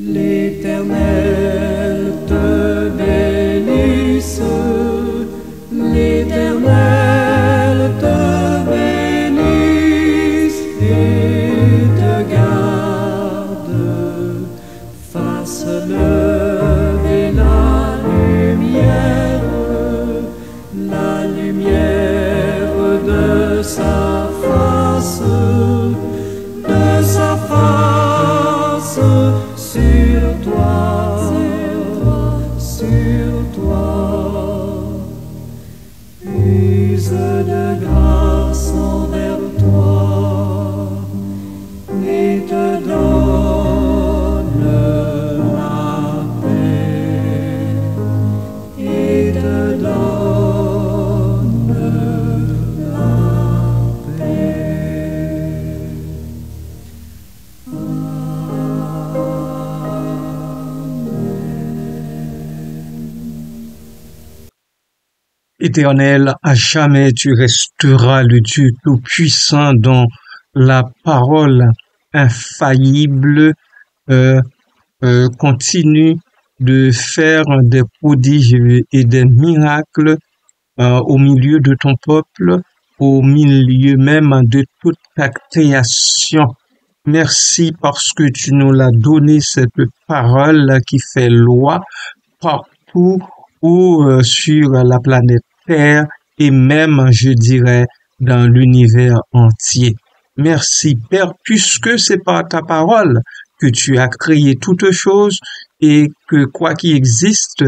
L'Éternel te bénisse, l'Éternel te bénisse et te garde, fasse lever la lumière de sa face sur toi, use de grâce envers toi et te donne la paix, et te donne la paix. Éternel, à jamais tu resteras le Dieu tout-puissant dont la parole infaillible continue de faire des prodiges et des miracles au milieu de ton peuple, au milieu même de toute ta création. Merci parce que tu nous l'as donné, cette parole qui fait loi partout ou sur la planète Terre et même, je dirais, dans l'univers entier. Merci, Père, puisque c'est par ta parole que tu as créé toutes choses et que quoi qui existe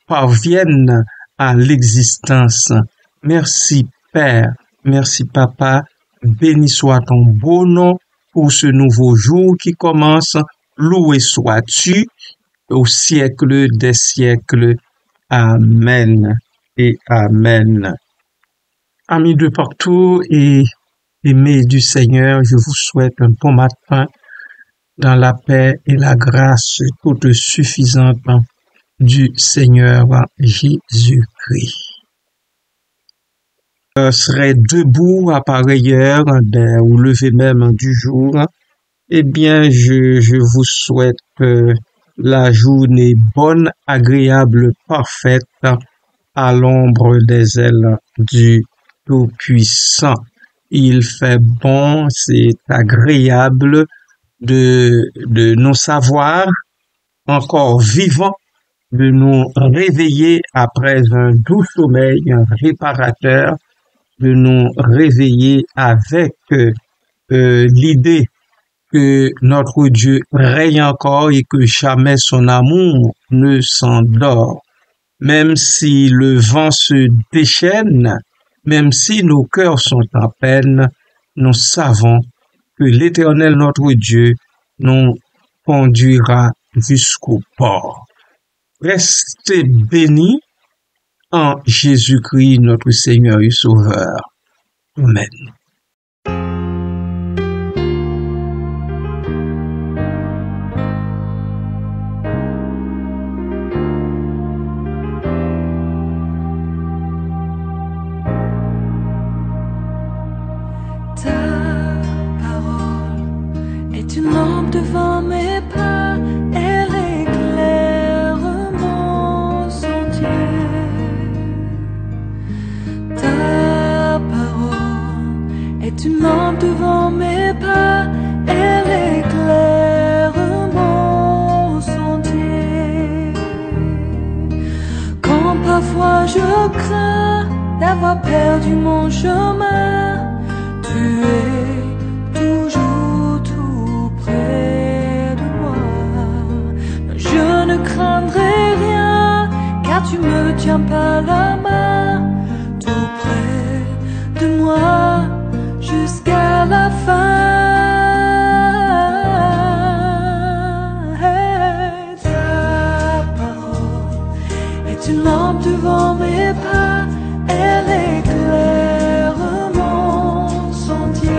parvienne à l'existence. Merci, Père. Merci, Papa. Béni soit ton beau nom pour ce nouveau jour qui commence. Loué sois-tu au siècle des siècles. Amen et Amen. Amis de partout et aimés du Seigneur, je vous souhaite un bon matin dans la paix et la grâce toute suffisante du Seigneur Jésus-Christ. Je serai debout à pareille heure, au lever même du jour. Eh bien, je vous souhaite la journée bonne, agréable, parfaite, à l'ombre des ailes du Tout-Puissant. Il fait bon, c'est agréable de nous savoir encore vivants, de nous réveiller après un doux sommeil, un réparateur, de nous réveiller avec l'idée que notre Dieu règne encore et que jamais son amour ne s'endort. Même si le vent se déchaîne, même si nos cœurs sont en peine, nous savons que l'Éternel notre Dieu nous conduira jusqu'au port. Restez bénis en Jésus-Christ notre Seigneur et Sauveur. Amen. Une lampe devant mes pas, elle éclaire mon sentier. Ta parole est une lampe devant mes pas, elle éclaire mon sentier. Quand parfois je crains d'avoir perdu mon chemin, tu es toujours près de moi. Je ne craindrai rien, car tu me tiens par la main, tout près de moi jusqu'à la fin. Ta parole est une lampe devant mes pas, elle éclaire mon sentier.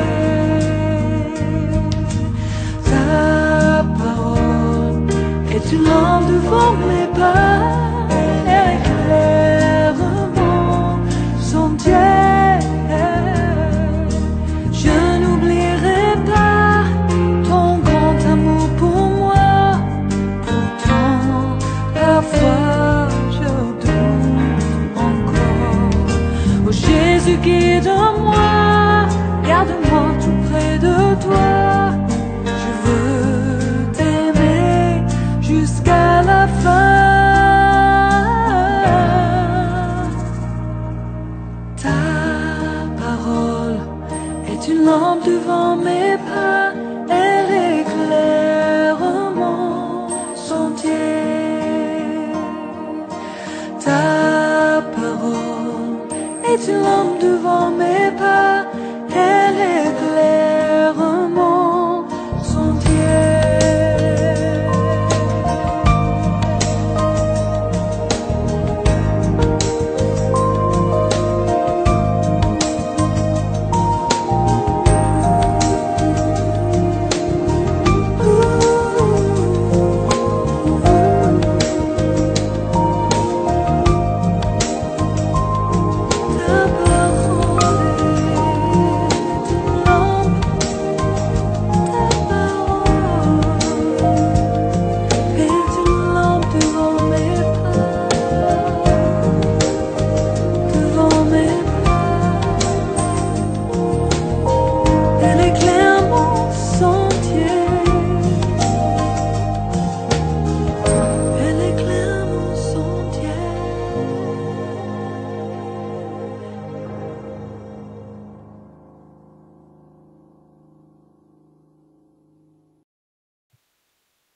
Est une lampe devant mes pas, elle éclaire mon sentier. Je n'oublierai pas ton grand amour pour moi, devant mes pas, elle éclaire mon sentier.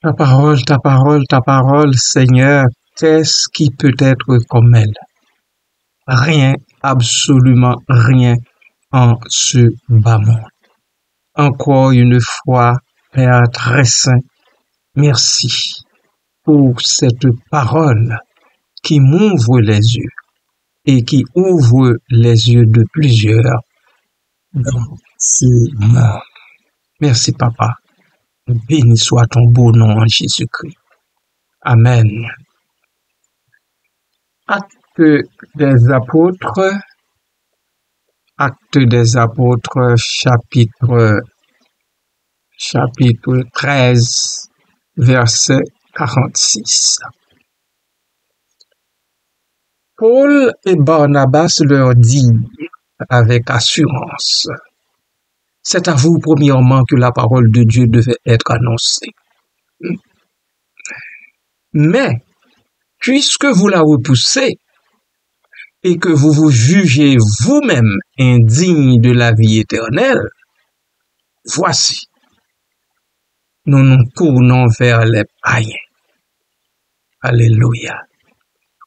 Ta parole, Seigneur, qu'est-ce qui peut être comme elle? Rien, absolument rien en ce bas monde. Encore une fois, Père très saint, merci pour cette parole qui m'ouvre les yeux et qui ouvre les yeux de plusieurs dans ce monde. Merci, Papa. Béni soit ton beau nom en Jésus-Christ. Amen. Acte des Apôtres, chapitre 13, verset 46. Paul et Barnabas leur dirent avec assurance: c'est à vous premièrement que la parole de Dieu devait être annoncée. Mais, puisque vous la repoussez et que vous vous jugez vous-même indigne de la vie éternelle, voici, nous nous tournons vers les païens. Alléluia.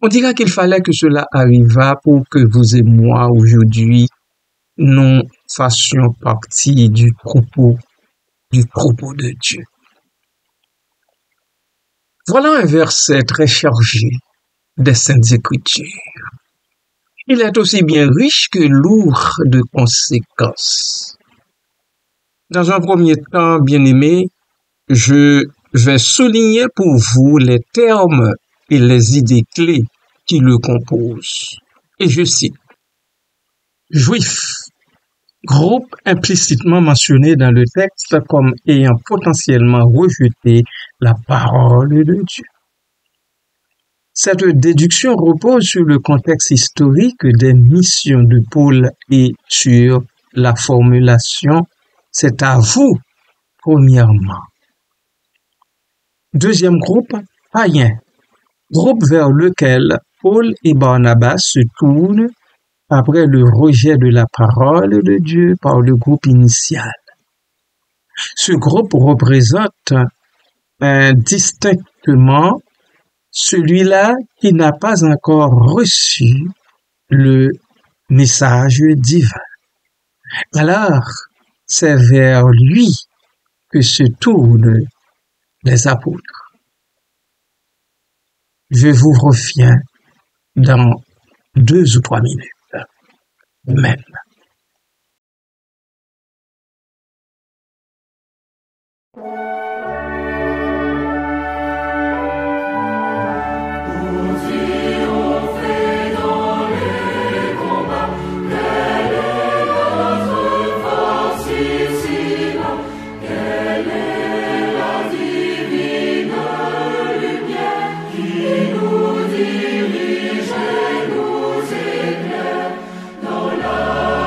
On dira qu'il fallait que cela arrivât pour que vous et moi aujourd'hui nous fassions partie du troupeau de Dieu. Voilà un verset très chargé des Saintes Écritures. Il est aussi bien riche que lourd de conséquences. Dans un premier temps, bien-aimés, je vais souligner pour vous les termes et les idées clés qui le composent. Et je cite: Juifs, groupe implicitement mentionné dans le texte comme ayant potentiellement rejeté la parole de Dieu. Cette déduction repose sur le contexte historique des missions de Paul et sur la formulation « c'est à vous, premièrement ». Deuxième groupe, païen, groupe vers lequel Paul et Barnabas se tournent après le rejet de la parole de Dieu par le groupe initial. Ce groupe représente distinctement celui-là qui n'a pas encore reçu le message divin. Alors, c'est vers lui que se tournent les apôtres. Je vous reviens dans 2 ou 3 minutes. Amen. Dirige, nous éclaire dans la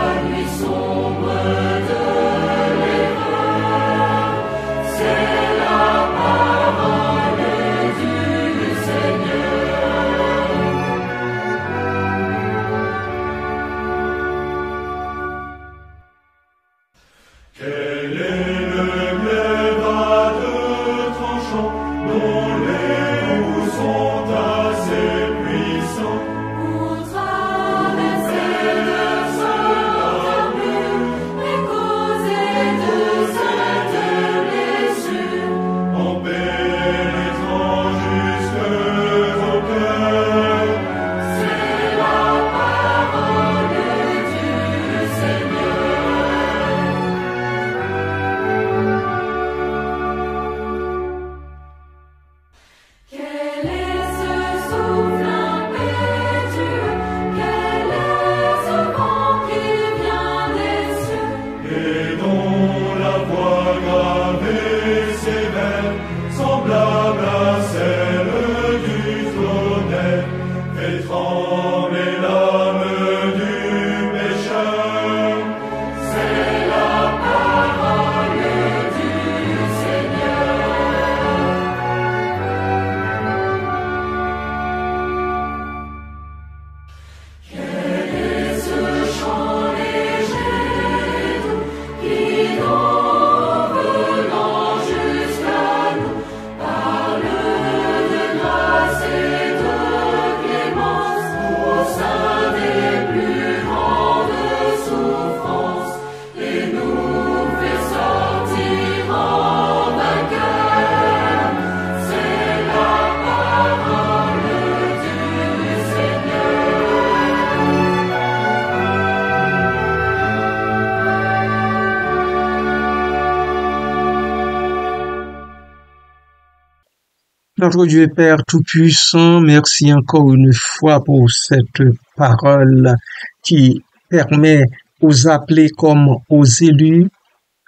Notre Dieu Père Tout-Puissant, merci encore une fois pour cette parole qui permet aux appelés comme aux élus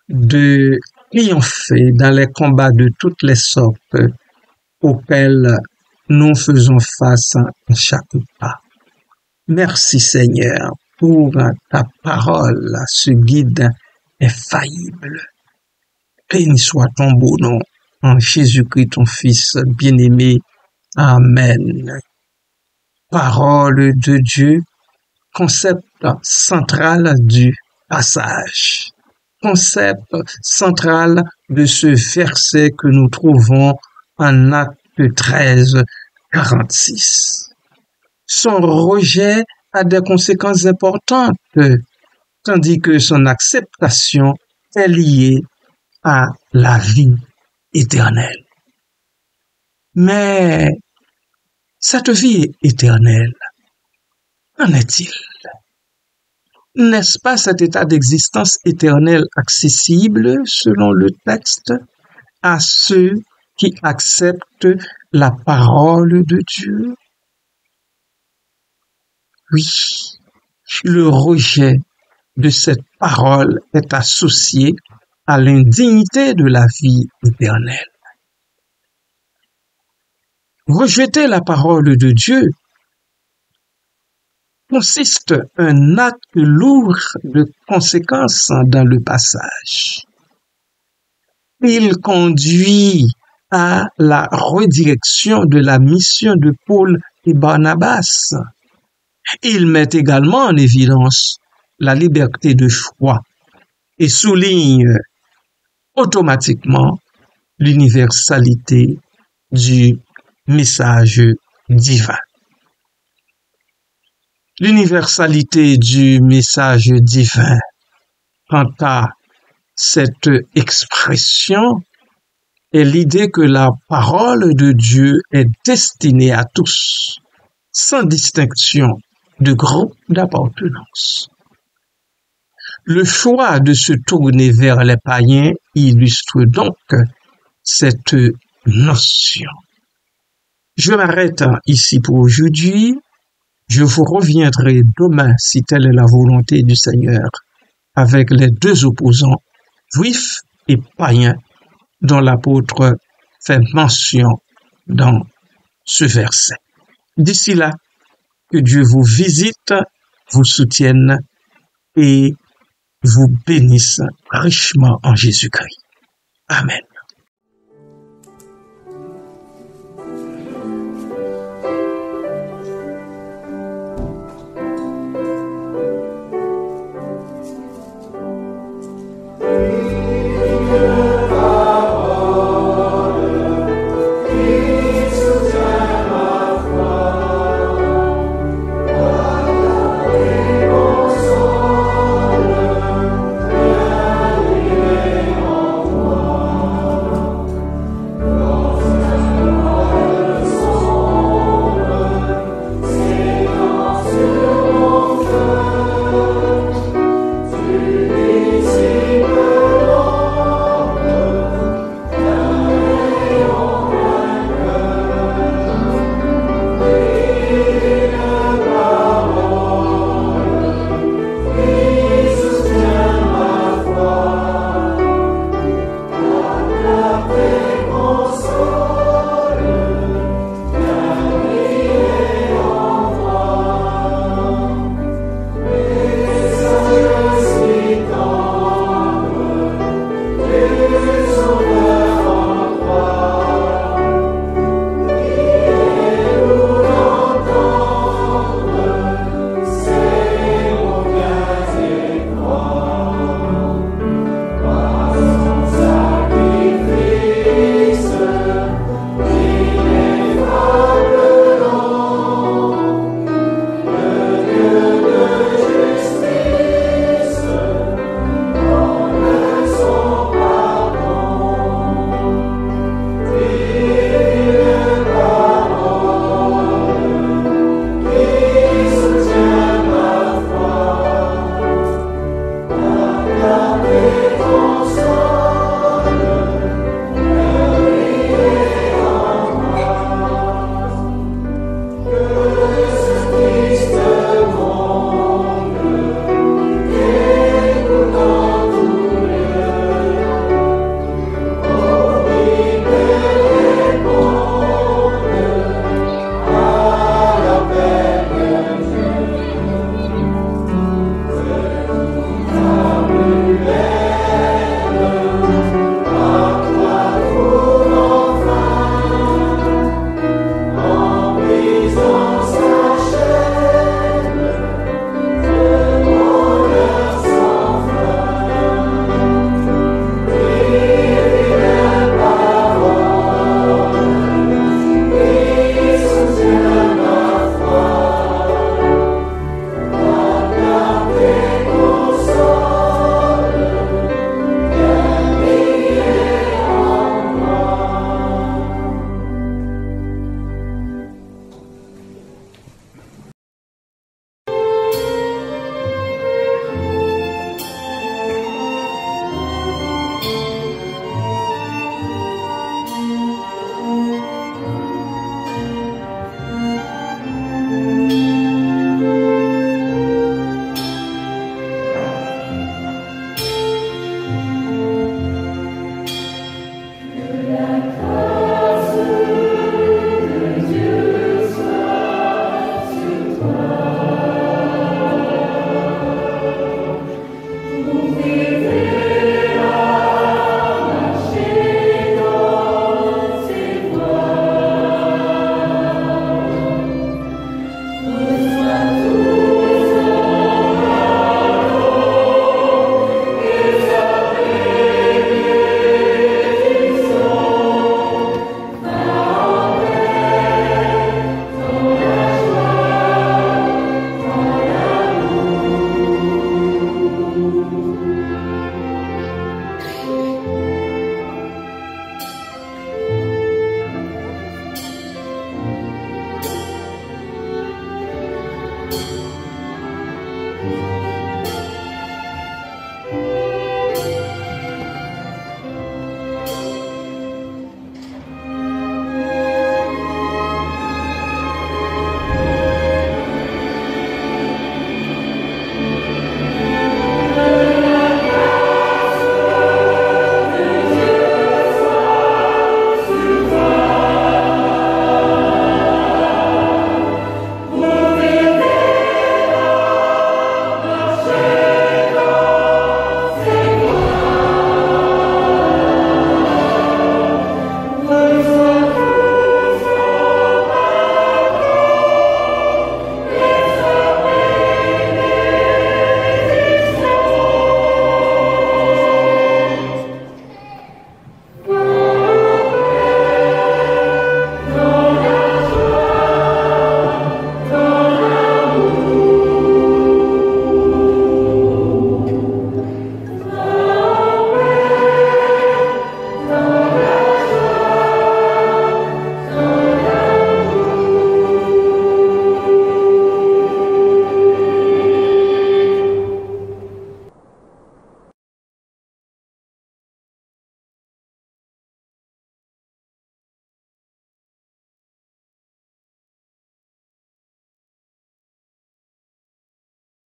de triompher dans les combats de toutes les sortes auxquels nous faisons face à chaque pas. Merci Seigneur pour ta parole, ce guide infaillible. Béni soit ton beau nom, en Jésus-Christ, ton Fils bien-aimé. Amen. Parole de Dieu, concept central du passage. Concept central de ce verset que nous trouvons en Acte 13, 46. Son rejet a des conséquences importantes, tandis que son acceptation est liée à la vie éternelle. Mais cette vie éternelle, qu'en est-il? N'est-ce pas cet état d'existence éternelle accessible, selon le texte, à ceux qui acceptent la parole de Dieu? Oui, le rejet de cette parole est associé à l'indignité de la vie éternelle. Rejeter la parole de Dieu consiste un acte lourd de conséquences dans le passage. Il conduit à la redirection de la mission de Paul et Barnabas. Il met également en évidence la liberté de choix et souligne automatiquement l'universalité du message divin. L'universalité du message divin, quant à cette expression, est l'idée que la parole de Dieu est destinée à tous, sans distinction de groupe d'appartenance. Le choix de se tourner vers les païens illustre donc cette notion. Je m'arrête ici pour aujourd'hui. Je vous reviendrai demain, si telle est la volonté du Seigneur, avec les deux opposants, juifs et païens, dont l'apôtre fait mention dans ce verset. D'ici là, que Dieu vous visite, vous soutienne et vous bénisse richement en Jésus-Christ. Amen.